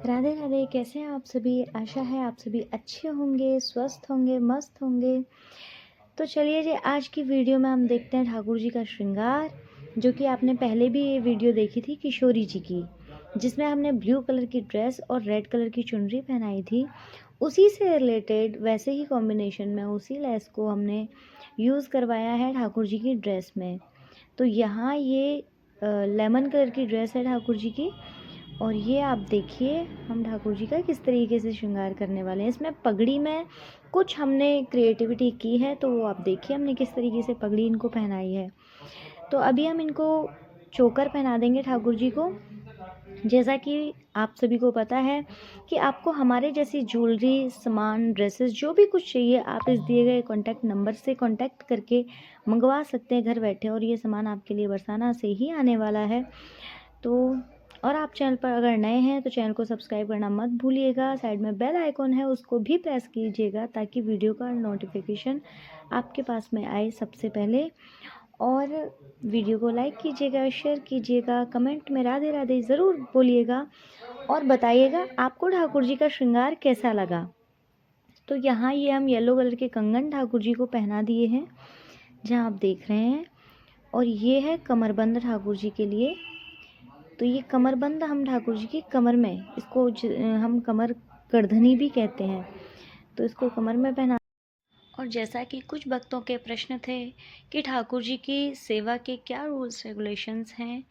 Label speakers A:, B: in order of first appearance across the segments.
A: राधे राधे। कैसे हैं आप सभी? आशा है आप सभी अच्छे होंगे, स्वस्थ होंगे, मस्त होंगे। तो चलिए जी, आज की वीडियो में हम देखते हैं ठाकुर जी का श्रृंगार, जो कि आपने पहले भी ये वीडियो देखी थी किशोरी जी की, जिसमें हमने ब्लू कलर की ड्रेस और रेड कलर की चुनरी पहनाई थी। उसी से रिलेटेड वैसे ही कॉम्बिनेशन में उसी लेस को हमने यूज़ करवाया है ठाकुर जी की ड्रेस में। तो यहाँ ये लेमन कलर की ड्रेस है ठाकुर जी की, और ये आप देखिए हम ठाकुर जी का किस तरीके से श्रृंगार करने वाले हैं। इसमें पगड़ी में कुछ हमने क्रिएटिविटी की है, तो वो आप देखिए हमने किस तरीके से पगड़ी इनको पहनाई है। तो अभी हम इनको चोकर पहना देंगे ठाकुर जी को। जैसा कि आप सभी को पता है कि आपको हमारे जैसी ज्वेलरी, सामान, ड्रेसेस जो भी कुछ चाहिए, आप इस दिए गए कॉन्टैक्ट नंबर से कॉन्टैक्ट करके मंगवा सकते हैं घर बैठे, और ये सामान आपके लिए बरसाना से ही आने वाला है। तो और आप चैनल पर अगर नए हैं तो चैनल को सब्सक्राइब करना मत भूलिएगा। साइड में बेल आइकॉन है, उसको भी प्रेस कीजिएगा ताकि वीडियो का नोटिफिकेशन आपके पास में आए सबसे पहले। और वीडियो को लाइक कीजिएगा, शेयर कीजिएगा, कमेंट में राधे राधे ज़रूर बोलिएगा और बताइएगा आपको ठाकुर जी का श्रृंगार कैसा लगा। तो यहाँ ये हम येलो कलर के कंगन ठाकुर जी को पहना दिए हैं, जहाँ आप देख रहे हैं। और ये है कमरबंद ठाकुर जी के लिए। तो ये कमरबंद हम ठाकुर जी की कमर में, इसको हम कमर करधनी भी कहते हैं, तो इसको कमर में पहना। और जैसा कि कुछ भक्तों के प्रश्न थे कि ठाकुर जी की सेवा के क्या रूल्स रेगुलेशंस हैं,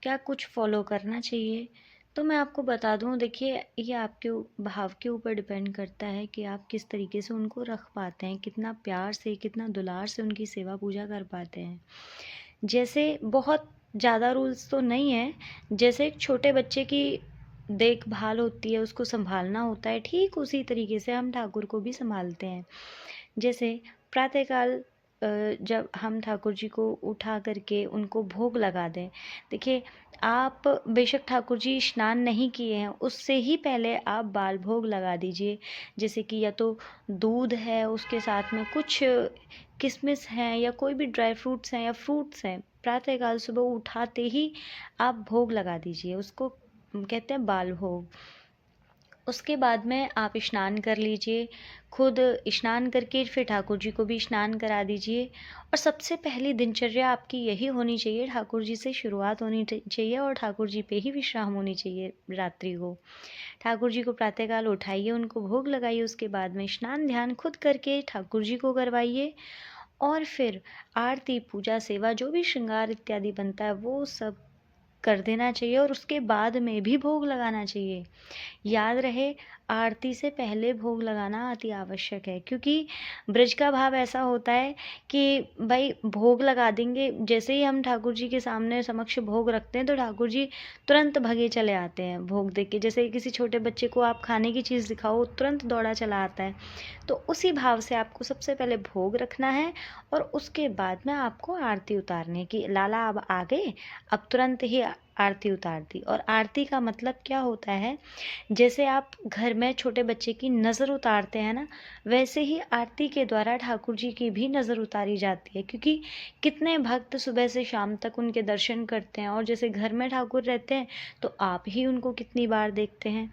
A: क्या कुछ फॉलो करना चाहिए, तो मैं आपको बता दूं। देखिए, ये आपके भाव के ऊपर डिपेंड करता है कि आप किस तरीके से उनको रख पाते हैं, कितना प्यार से, कितना दुलार से उनकी सेवा पूजा कर पाते हैं। जैसे बहुत ज़्यादा रूल्स तो नहीं है, जैसे एक छोटे बच्चे की देखभाल होती है, उसको संभालना होता है, ठीक उसी तरीके से हम ठाकुर को भी संभालते हैं। जैसे प्रातःकाल जब हम ठाकुर जी को उठा करके उनको भोग लगा दें। देखिए, आप बेशक ठाकुर जी स्नान नहीं किए हैं, उससे ही पहले आप बाल भोग लगा दीजिए। जैसे कि या तो दूध है, उसके साथ में कुछ किशमिश हैं या कोई भी ड्राई फ्रूट्स हैं या फ्रूट्स हैं, प्रातःकाल सुबह उठाते ही आप भोग लगा दीजिए। उसको कहते हैं बाल भोग। उसके बाद में आप स्नान कर लीजिए, खुद स्नान करके फिर ठाकुर जी को भी स्नान करा दीजिए। और सबसे पहली दिनचर्या आपकी यही होनी चाहिए, ठाकुर जी से शुरुआत होनी चाहिए और ठाकुर जी पे ही विश्राम होनी चाहिए रात्रि को। ठाकुर जी को प्रातःकाल उठाइए, उनको भोग लगाइए, उसके बाद में स्नान ध्यान खुद करके ठाकुर जी को करवाइए। और फिर आरती, पूजा, सेवा, जो भी श्रृंगार इत्यादि बनता है वो सब कर देना चाहिए, और उसके बाद में भी भोग लगाना चाहिए। याद रहे, आरती से पहले भोग लगाना अति आवश्यक है, क्योंकि ब्रज का भाव ऐसा होता है कि भाई भोग लगा देंगे, जैसे ही हम ठाकुर जी के सामने समक्ष भोग रखते हैं तो ठाकुर जी तुरंत भगे चले आते हैं भोग देख के। जैसे किसी छोटे बच्चे को आप खाने की चीज़ दिखाओ, तुरंत दौड़ा चला आता है। तो उसी भाव से आपको सबसे पहले भोग रखना है, और उसके बाद में आपको आरती उतारने की, लाला अब आ गए, अब तुरंत ही आरती उतार दी। और आरती का मतलब क्या होता है, जैसे आप घर में छोटे बच्चे की नज़र उतारते हैं ना, वैसे ही आरती के द्वारा ठाकुर जी की भी नज़र उतारी जाती है। क्योंकि कितने भक्त सुबह से शाम तक उनके दर्शन करते हैं, और जैसे घर में ठाकुर रहते हैं तो आप ही उनको कितनी बार देखते हैं,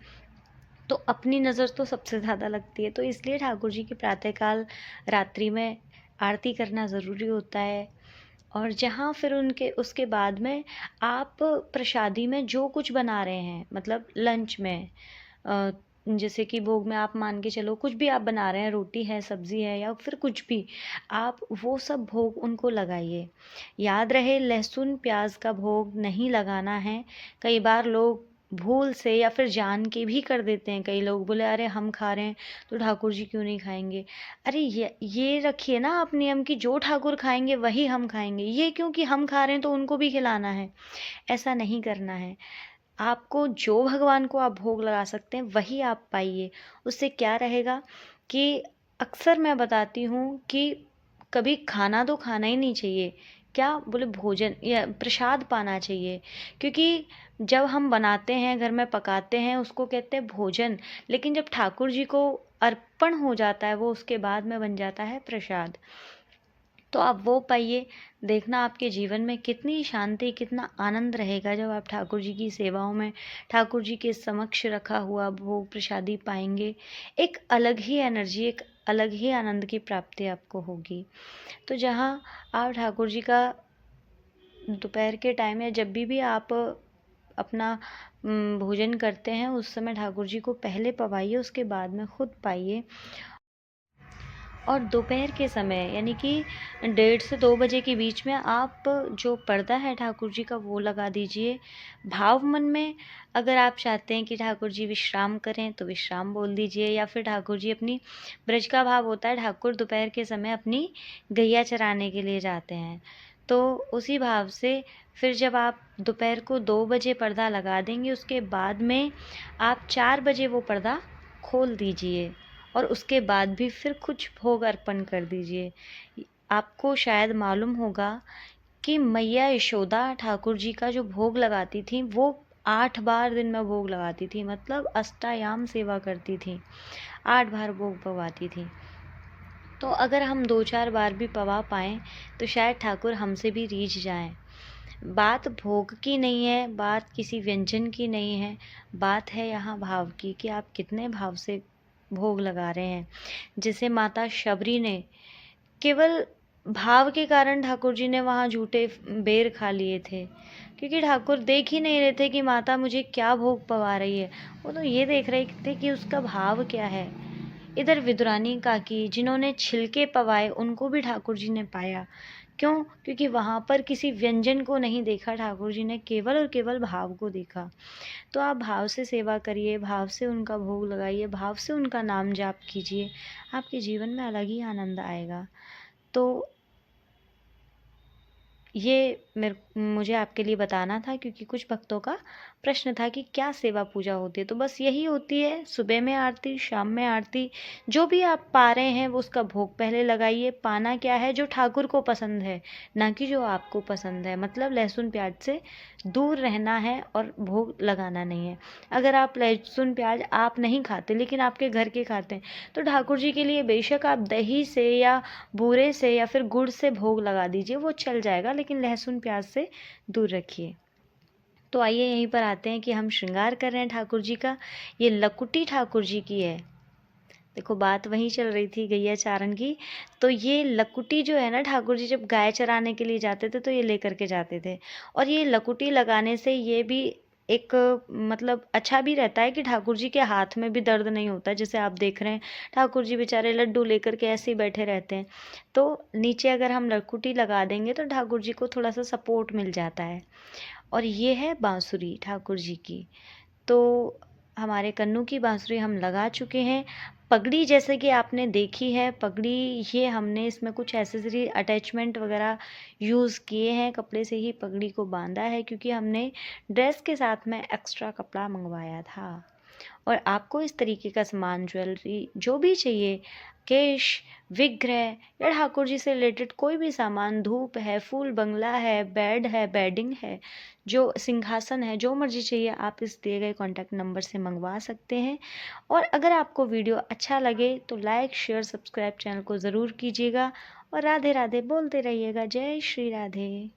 A: तो अपनी नज़र तो सबसे ज़्यादा लगती है। तो इसलिए ठाकुर जी की प्रातःकाल रात्रि में आरती करना ज़रूरी होता है। और जहाँ फिर उनके उसके बाद में आप प्रसादी में जो कुछ बना रहे हैं, मतलब लंच में, अ, जैसे कि भोग में आप मान के चलो कुछ भी आप बना रहे हैं, रोटी है, सब्जी है, या फिर कुछ भी, आप वो सब भोग उनको लगाइए। याद रहे, लहसुन प्याज का भोग नहीं लगाना है। कई बार लोग भूल से या फिर जान के भी कर देते हैं। कई लोग बोले अरे हम खा रहे हैं तो ठाकुर जी क्यों नहीं खाएंगे। अरे ये रखिए ना आप नियम की, जो ठाकुर खाएंगे वही हम खाएंगे। ये क्योंकि हम खा रहे हैं तो उनको भी खिलाना है, ऐसा नहीं करना है। आपको जो भगवान को आप भोग लगा सकते हैं वही आप पाइए। उससे क्या रहेगा कि अक्सर मैं बताती हूँ कि कभी खाना तो खाना ही नहीं चाहिए, क्या बोले, भोजन या प्रसाद पाना चाहिए। क्योंकि जब हम बनाते हैं, घर में पकाते हैं, उसको कहते हैं भोजन, लेकिन जब ठाकुर जी को अर्पण हो जाता है वो, उसके बाद में बन जाता है प्रसाद। तो आप वो पाइए। देखना आपके जीवन में कितनी शांति, कितना आनंद रहेगा जब आप ठाकुर जी की सेवाओं में ठाकुर जी के समक्ष रखा हुआ भोग प्रसादी पाएंगे। एक अलग ही एनर्जी, एक अलग ही आनंद की प्राप्ति आपको होगी। तो जहाँ आप ठाकुर जी का दोपहर के टाइम या जब भी आप अपना भोजन करते हैं, उस समय ठाकुर जी को पहले पवाइए, उसके बाद में खुद पाइए। और दोपहर के समय यानी कि 1:30 से 2 बजे के बीच में आप जो पर्दा है ठाकुर जी का वो लगा दीजिए। भाव मन में अगर आप चाहते हैं कि ठाकुर जी विश्राम करें तो विश्राम बोल दीजिए, या फिर ठाकुर जी अपनी ब्रज का भाव होता है, ठाकुर दोपहर के समय अपनी गैया चराने के लिए जाते हैं, तो उसी भाव से फिर जब आप दोपहर को 2 बजे पर्दा लगा देंगे, उसके बाद में आप 4 बजे वो पर्दा खोल दीजिए और उसके बाद भी फिर कुछ भोग अर्पण कर दीजिए। आपको शायद मालूम होगा कि मैया यशोदा ठाकुर जी का जो भोग लगाती थी वो 8 बार दिन में भोग लगाती थी, मतलब अष्टायाम सेवा करती थी, 8 बार भोग पवाती थी। तो अगर हम 2-4 बार भी पवा पाएँ तो शायद ठाकुर हमसे भी रीझ जाएं। बात भोग की नहीं है, बात किसी व्यंजन की नहीं है, बात है यहाँ भाव की कि आप कितने भाव से भोग लगा रहे हैं। जिसे माता शबरी ने केवल भाव के कारण ठाकुर जी ने वहाँ झूठे बेर खा लिए थे, क्योंकि ठाकुर देख ही नहीं रहे थे कि माता मुझे क्या भोग पवा रही है, वो तो ये देख रहे थे कि उसका भाव क्या है। इधर विदुरानी काकी जिन्होंने छिलके पवाए उनको भी ठाकुर जी ने पाया। क्यों? क्योंकि वहाँ पर किसी व्यंजन को नहीं देखा ठाकुर जी ने, केवल और केवल भाव को देखा। तो आप भाव से सेवा करिए, भाव से उनका भोग लगाइए, भाव से उनका नाम जाप कीजिए, आपके जीवन में अलग ही आनंद आएगा। तो ये मुझे आपके लिए बताना था, क्योंकि कुछ भक्तों का प्रश्न था कि क्या सेवा पूजा होती है। तो बस यही होती है, सुबह में आरती, शाम में आरती, जो भी आप पा रहे हैं वो उसका भोग पहले लगाइए। पाना क्या है? जो ठाकुर को पसंद है, ना कि जो आपको पसंद है। मतलब लहसुन प्याज से दूर रहना है और भोग लगाना नहीं है। अगर आप लहसुन प्याज आप नहीं खाते लेकिन आपके घर के खाते हैं, तो ठाकुर जी के लिए बेशक आप दही से या बूरे से या फिर गुड़ से भोग लगा दीजिए, वो चल जाएगा, लेकिन लहसुन प्याज से दूर रखिए। तो आइए यहीं पर आते हैं कि हम श्रृंगार कर रहे हैं ठाकुर जी का। ये लकुटी ठाकुर जी की है। देखो बात वहीं चल रही थी गैया चारण की। तो ये लकुटी जो है ना, ठाकुर जी जब गाय चराने के लिए जाते थे तो ये लेकर के जाते थे। और ये लकुटी लगाने से ये भी एक मतलब अच्छा भी रहता है कि ठाकुर जी के हाथ में भी दर्द नहीं होता। जैसे आप देख रहे हैं ठाकुर जी बेचारे लड्डू लेकर के ऐसे ही बैठे रहते हैं, तो नीचे अगर हम लकुटी लगा देंगे तो ठाकुर जी को थोड़ा सा सपोर्ट मिल जाता है। और ये है बांसुरी ठाकुर जी की। तो हमारे कन्नू की बांसुरी हम लगा चुके हैं। पगड़ी जैसे कि आपने देखी है, पगड़ी ये हमने इसमें कुछ एसेसरी अटैचमेंट वगैरह यूज़ किए हैं, कपड़े से ही पगड़ी को बांधा है, क्योंकि हमने ड्रेस के साथ में एक्स्ट्रा कपड़ा मंगवाया था। और आपको इस तरीके का सामान, ज्वेलरी जो भी चाहिए, केश, विग्रह या ठाकुर जी से रिलेटेड कोई भी सामान, धूप है, फूल बंगला है, बेड है, बेडिंग है, जो सिंहासन है, जो मर्जी चाहिए आप इस दिए गए कॉन्टैक्ट नंबर से मंगवा सकते हैं। और अगर आपको वीडियो अच्छा लगे तो लाइक, शेयर, सब्सक्राइब चैनल को ज़रूर कीजिएगा। और राधे राधे बोलते रहिएगा। जय श्री राधे।